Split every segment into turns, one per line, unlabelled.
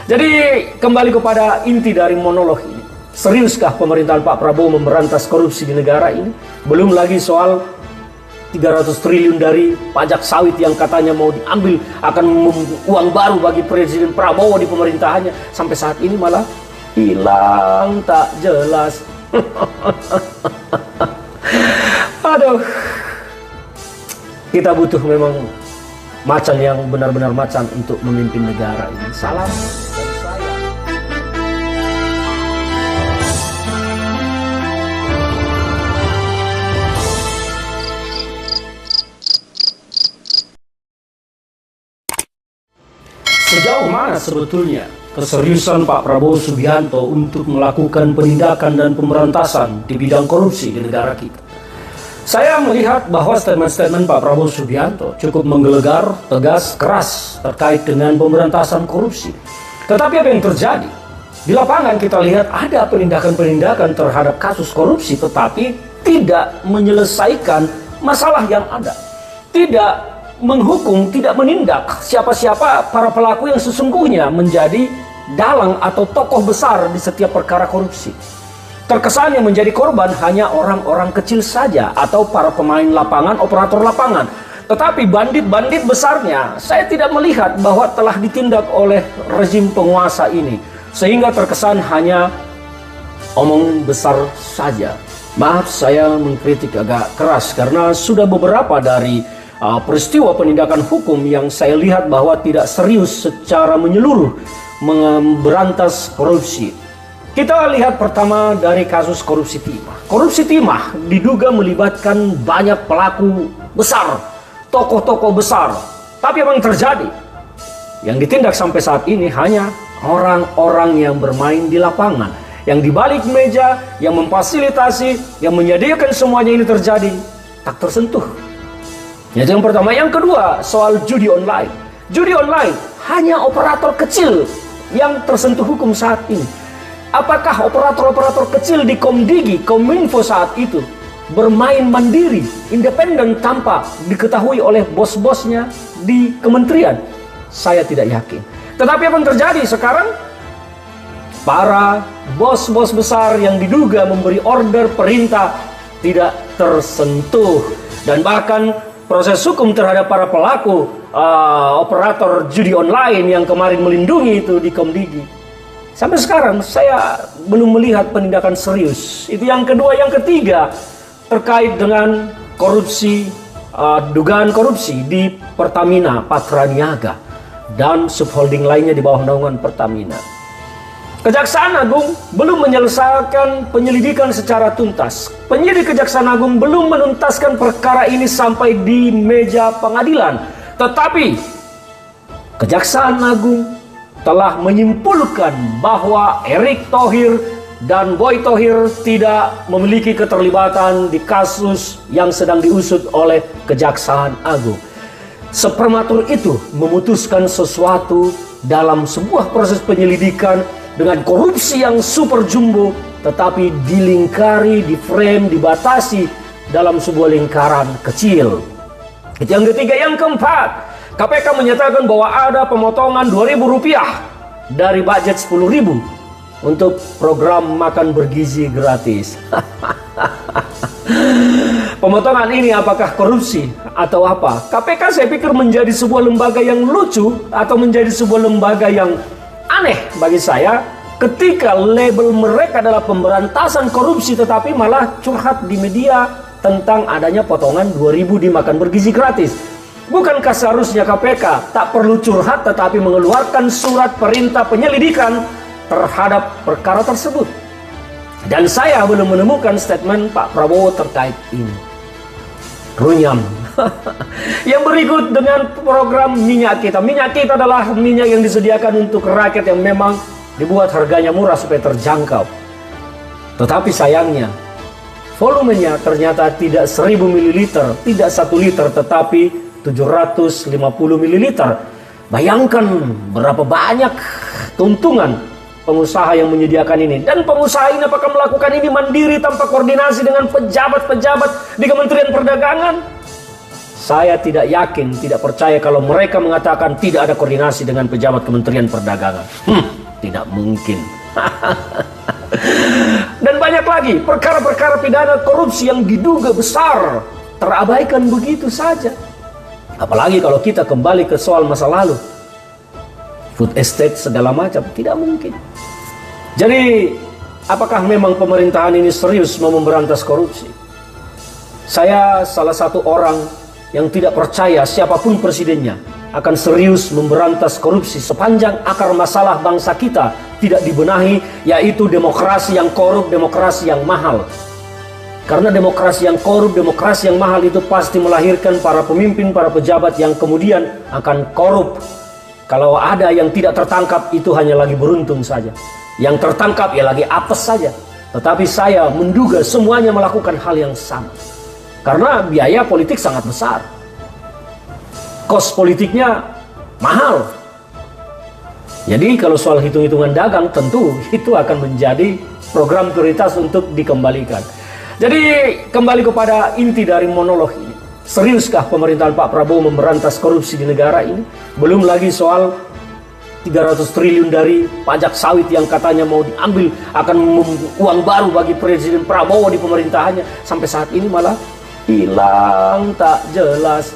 Jadi kembali kepada inti dari monolog ini. Seriuskah pemerintahan Pak Prabowo memberantas korupsi di negara ini? Belum lagi soal 300 triliun dari pajak sawit yang katanya mau diambil akan uang baru bagi Presiden Prabowo di pemerintahannya. Sampai saat ini malah hilang tak jelas. Aduh, kita butuh memang macan yang benar-benar macan untuk memimpin negara ini. Salam dari saya. Sejauh mana sebetulnya keseriusan Pak Prabowo Subianto untuk melakukan penindakan dan pemberantasan di bidang korupsi di negara kita? Saya melihat bahwa statement-statement Pak Prabowo Subianto cukup menggelegar, tegas, keras terkait dengan pemberantasan korupsi. Tetapi apa yang terjadi? Di lapangan kita lihat ada penindakan-penindakan terhadap kasus korupsi, tetapi tidak menyelesaikan masalah yang ada. Tidak menghukum, tidak menindak siapa-siapa para pelaku yang sesungguhnya menjadi dalang atau tokoh besar di setiap perkara korupsi. Terkesan yang menjadi korban hanya orang-orang kecil saja atau para pemain lapangan, operator lapangan. Tetapi bandit-bandit besarnya saya tidak melihat bahwa telah ditindak oleh rezim penguasa ini. Sehingga terkesan hanya omong besar saja. Maaf saya mengkritik agak keras karena sudah beberapa dari peristiwa penindakan hukum yang saya lihat bahwa tidak serius secara menyeluruh memberantas korupsi. Kita lihat pertama dari kasus korupsi timah. Korupsi timah diduga melibatkan banyak pelaku besar, tokoh-tokoh besar. Tapi apa yang terjadi? Yang ditindak sampai saat ini hanya orang-orang yang bermain di lapangan, yang di balik meja, yang memfasilitasi, yang menyediakan semuanya ini terjadi, tak tersentuh. Itu yang pertama. Yang kedua, soal judi online. Judi online hanya operator kecil yang tersentuh hukum saat ini. Apakah operator-operator kecil di Komdigi, Kominfo saat itu bermain mandiri, independen tanpa diketahui oleh bos-bosnya di kementerian? Saya tidak yakin. Tetapi apa yang terjadi sekarang? Para bos-bos besar yang diduga memberi order perintah tidak tersentuh. Dan bahkan proses hukum terhadap para pelaku operator judi online yang kemarin melindungi itu di Komdigi, sampai sekarang saya belum melihat penindakan serius. Itu yang kedua. Yang ketiga terkait dengan korupsi, dugaan korupsi di Pertamina, Patraniaga dan subholding lainnya di bawah naungan Pertamina. Kejaksaan Agung belum menyelesaikan penyelidikan secara tuntas. Penyidik Kejaksaan Agung belum menuntaskan perkara ini sampai di meja pengadilan. Tetapi Kejaksaan Agung telah menyimpulkan bahwa Erick Thohir dan Boy Thohir tidak memiliki keterlibatan di kasus yang sedang diusut oleh Kejaksaan Agung. Seprematur itu memutuskan sesuatu dalam sebuah proses penyelidikan dengan korupsi yang super jumbo, tetapi dilingkari, diframe, dibatasi dalam sebuah lingkaran kecil. Itu yang ketiga. Yang keempat, KPK menyatakan bahwa ada pemotongan Rp2.000 dari budget Rp10.000 untuk program makan bergizi gratis. Pemotongan ini apakah korupsi atau apa? KPK saya pikir menjadi sebuah lembaga yang lucu atau menjadi sebuah lembaga yang aneh bagi saya ketika label mereka adalah pemberantasan korupsi, tetapi malah curhat di media tentang adanya potongan 2.000 di makan bergizi gratis. Bukankah seharusnya KPK tak perlu curhat tetapi mengeluarkan surat perintah penyelidikan terhadap perkara tersebut? Dan saya belum menemukan statement Pak Prabowo terkait ini. Runyam. Yang berikut dengan program minyak kita. Minyak kita adalah minyak yang disediakan untuk rakyat yang memang dibuat harganya murah supaya terjangkau. Tetapi sayangnya volumenya ternyata tidak 1000 ml, tidak 1 liter, tetapi 750 ml. Bayangkan berapa banyak keuntungan pengusaha yang menyediakan ini. Dan pengusaha ini apakah melakukan ini mandiri tanpa koordinasi dengan pejabat-pejabat di Kementerian Perdagangan? Saya tidak yakin, tidak percaya kalau mereka mengatakan tidak ada koordinasi dengan pejabat Kementerian Perdagangan. Tidak mungkin. Dan banyak lagi perkara-perkara pidana korupsi yang diduga besar terabaikan begitu saja. Apalagi kalau kita kembali ke soal masa lalu, food estate segala macam, tidak mungkin. Jadi apakah memang pemerintahan ini serius mau memberantas korupsi? Saya salah satu orang yang tidak percaya siapapun presidennya akan serius memberantas korupsi sepanjang akar masalah bangsa kita tidak dibenahi, yaitu demokrasi yang korup, demokrasi yang mahal. Karena demokrasi yang korup, demokrasi yang mahal itu pasti melahirkan para pemimpin, para pejabat yang kemudian akan korup. Kalau ada yang tidak tertangkap, itu hanya lagi beruntung saja. Yang tertangkap ya lagi apes saja. Tetapi saya menduga semuanya melakukan hal yang sama. Karena biaya politik sangat besar. Kos politiknya mahal. Jadi kalau soal hitung-hitungan dagang, tentu itu akan menjadi program prioritas untuk dikembalikan. Jadi kembali kepada inti dari monolog ini. Seriuskah pemerintahan Pak Prabowo memberantas korupsi di negara ini? Belum lagi soal 300 triliun dari pajak sawit yang katanya mau diambil, akan uang baru bagi Presiden Prabowo di pemerintahannya. Sampai saat ini malah hilang tak jelas.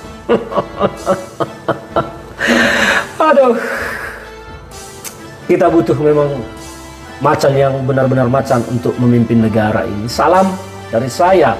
Aduh, kita butuh memang macan yang benar-benar macan untuk memimpin negara ini. Salam dari saya,